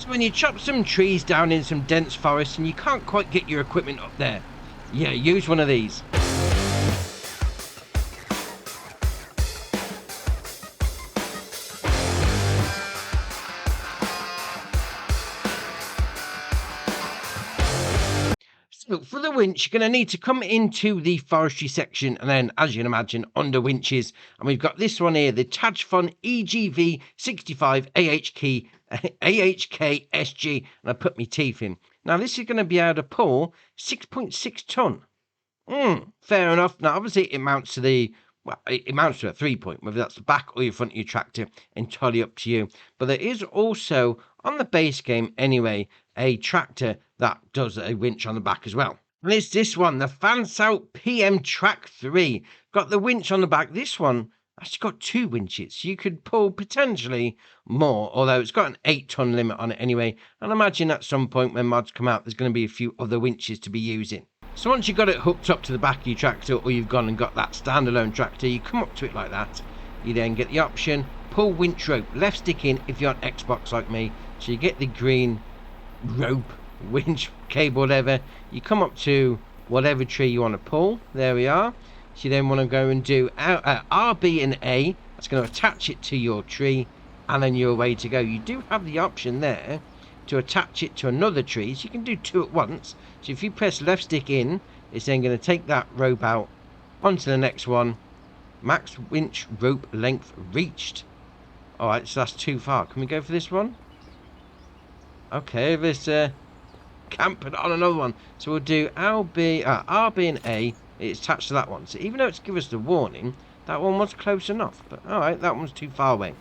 So when you chop some trees down in some dense forest and you can't quite get your equipment up there, yeah, use one of these. So for the winch, you're going to need to come into the forestry section and then, as you can imagine, under winches. And we've got this one here, the Tadgfon EGV65 AHK SG. And I put my teeth in. Now, this is going to be able to pull 6.6 ton. Fair enough. Now, obviously, it mounts to the... Well, it mounts to a 3-point, whether that's the back or your front of your tractor, entirely up to you. But there is also, on the base game anyway, a tractor that does a winch on the back as well. And it's this one, the Fansalt PM Track 3. Got the winch on the back. This one actually got 2 winches. You could pull potentially more, although it's got an 8-ton limit on it anyway. And I imagine at some point when mods come out, there's going to be a few other winches to be using. So once you've got it hooked up to the back of your tractor, or you've gone and got that standalone tractor, you come up to it like that. You then get the option, pull winch rope, left stick in if you're on Xbox like me. So you get the green rope, winch, cable, whatever. You come up to whatever tree you want to pull. There we are. So you then want to go and do R, B and A. That's going to attach it to your tree, and then you're away to go. You do have the option there to attach it to another tree, so you can do 2 at once. So if you press left stick in, it's then going to take that rope out onto the next one. Max winch rope length reached. Alright, so that's too far. Can we go for this one? Okay, this can't put it on another one. So we'll do R, B and A. It's attached to that one. So even though it's given us the warning, that one was close enough. But alright, that one's too far away.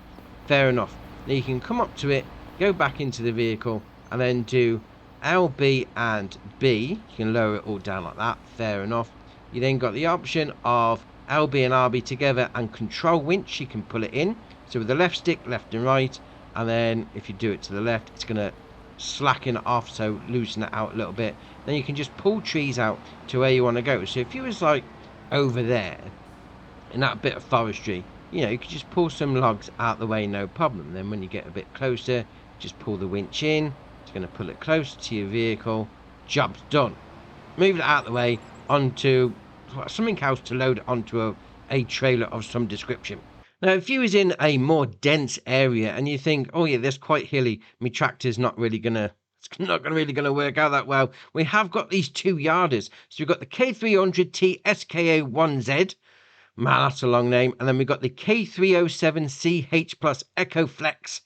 Fair enough. Now you can come up to it, go back into the vehicle, and then do LB and B. You can lower it all down like that. Fair enough. You then got the option of LB and RB together and control winch. You can pull it in. So with the left stick, left and right. And then if you do it to the left, it's going to slacken it off, so loosen it out a little bit. Then you can just pull trees out to where you want to go. So if you was like over there in that bit of forestry, you know, you could just pull some logs out the way, no problem. Then when you get a bit closer, just pull the winch in. It's going to pull it closer to your vehicle. Job's done. Move it out of the way onto something else to load it onto a trailer of some description. Now, if you was in a more dense area and you think, oh yeah, that's quite hilly, my tractor's not really gonna work out that well, we have got these 2 yarders. So we've got the K300T SKA1Z. Man, that's a long name. And then we've got the K307CH Plus Echo Flex.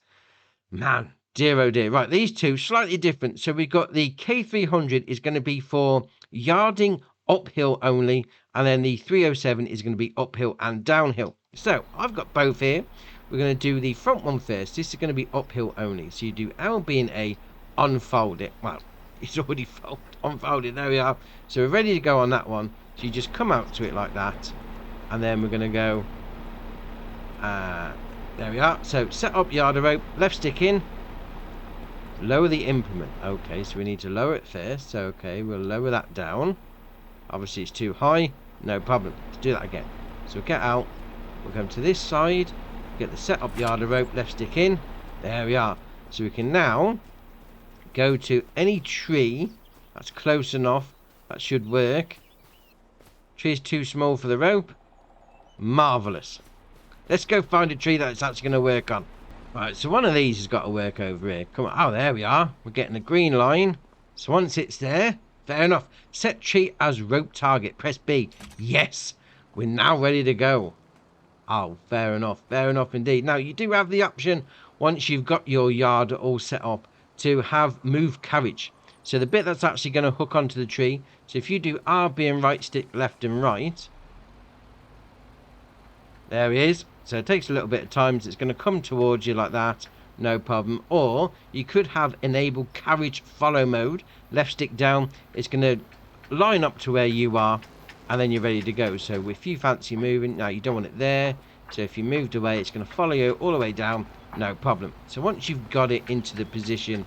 Man, dear oh dear. Right, these two slightly different. So we've got the K300 is going to be for yarding uphill only, and then the 307 is going to be uphill and downhill. So I've got both here. We're going to do the front one first. This is going to be uphill only. So you do L, B and A, unfold it. Well, it's already unfolded. There we are. So we're ready to go on that one. So you just come out to it like that. And then we're going to go, there we are. So set up yarder rope, left stick in, lower the implement. Okay, so we need to lower it first. So, okay, we'll lower that down. Obviously it's too high, no problem. Let's do that again. So we'll get out, we'll come to this side, get the set up yarder rope, left stick in. There we are. So we can now go to any tree that's close enough. That should work. Tree is too small for the rope. Marvellous. Let's go find a tree that it's actually going to work on. Right, so one of these has got to work over here. Come on. Oh, there we are. We're getting a green line. So once it's there, fair enough. Set tree as rope target. Press B. Yes. We're now ready to go. Oh, fair enough. Fair enough indeed. Now, you do have the option, once you've got your yard all set up, to have move carriage. So the bit that's actually going to hook onto the tree. So if you do R, B and right stick, left and right. There he is. So it takes a little bit of time. So it's going to come towards you like that. No problem. Or you could have enable carriage follow mode. Left stick down. It's going to line up to where you are. And then you're ready to go. So if you fancy moving. Now you don't want it there. So if you moved away, it's going to follow you all the way down. No problem. So once you've got it into the position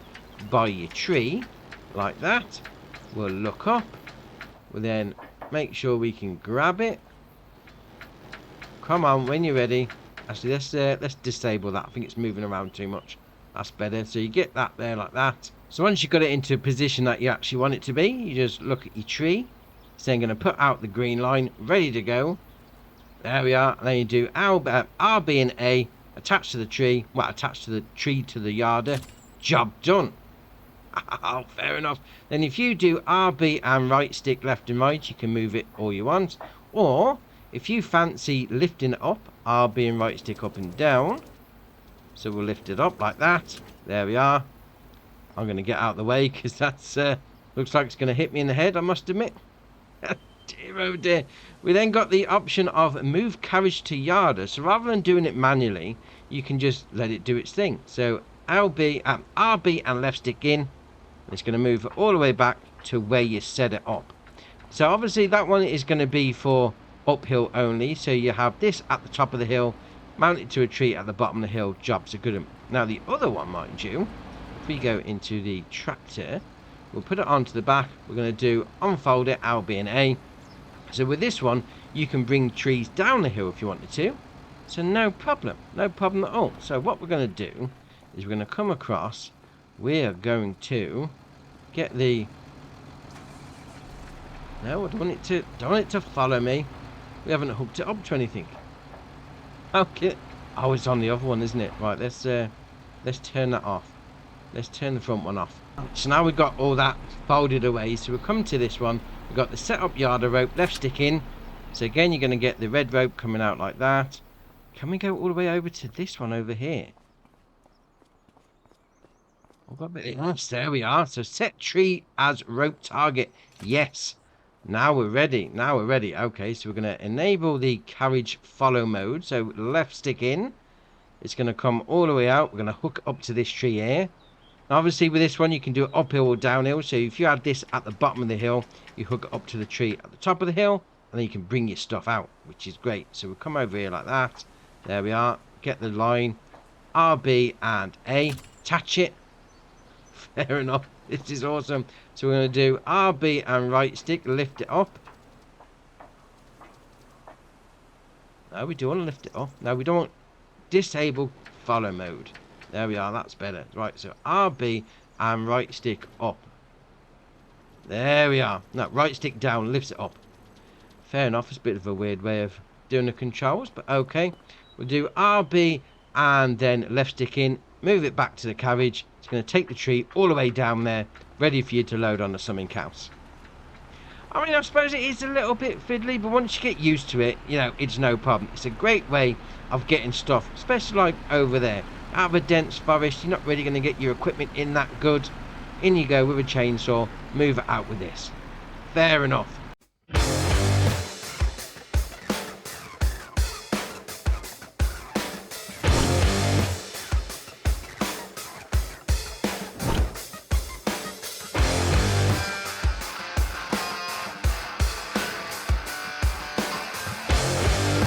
by your tree. Like that. We'll look up. We'll then make sure we can grab it. Come on, when you're ready. Actually, let's disable that. I think it's moving around too much. That's better. So you get that there like that. So once you've got it into a position that you actually want it to be, you just look at your tree. So I'm going to put out the green line, ready to go. There we are. And then you do RB and A, attached to the tree. Well, attached to the tree to the yarder. Job done. Oh, fair enough. Then if you do RB and right stick left and right, you can move it all you want. Or if you fancy lifting it up, RB and right stick up and down. So we'll lift it up like that. There we are. I'm going to get out of the way because that's looks like it's going to hit me in the head, I must admit. Dear oh dear. We then got the option of move carriage to yarder. So rather than doing it manually, you can just let it do its thing. So RB and left stick in. It's going to move it all the way back to where you set it up. So obviously that one is going to be for uphill only. So you have this at the top of the hill, mounted to a tree at the bottom of the hill. Jobs are good. Now the other one, mind you, if we go into the tractor, we'll put it onto the back. We're going to do unfold it, RB and A. So with this one, you can bring trees down the hill if you wanted to. So no problem at all. So what we're going to do is we're going to come across. We're going to get the... No, I don't want it to follow me. We haven't hooked it up to anything. Okay. Oh, it's on the other one, isn't it? Right, let's turn that off. Let's turn the front one off. So now we've got all that folded away. So we'll come to this one. We've got the setup yarder rope, left stick in. So again, you're going to get the red rope coming out like that. Can we go all the way over to this one over here? I've got a bit of... Yes, there we are. So set tree as rope target. Yes. Now we're ready. Okay, so we're going to enable the carriage follow mode. So left stick in. It's going to come all the way out. We're going to hook up to this tree here. Now obviously with this one you can do it uphill or downhill. So if you had this at the bottom of the hill, you hook it up to the tree at the top of the hill, and then you can bring your stuff out, which is great. So we'll come over here like that. There we are. Get the line. RB and A. Attach it. Fair enough. This is awesome. So we're going to do RB and right stick, lift it up. No, we do want to lift it up. No, we don't want disable follow mode. There we are. That's better. Right, so RB and right stick up. There we are. Now, right stick down, lifts it up. Fair enough. It's a bit of a weird way of doing the controls, but okay. We'll do RB and then left stick in, move it back to the carriage. It's going to take the tree all the way down there, ready for you to load onto something else. I mean, I suppose it is a little bit fiddly, but once you get used to it, you know, it's no problem. It's a great way of getting stuff, especially like over there. Out of a dense forest, you're not really going to get your equipment in that good. In you go with a chainsaw, move it out with this. Fair enough.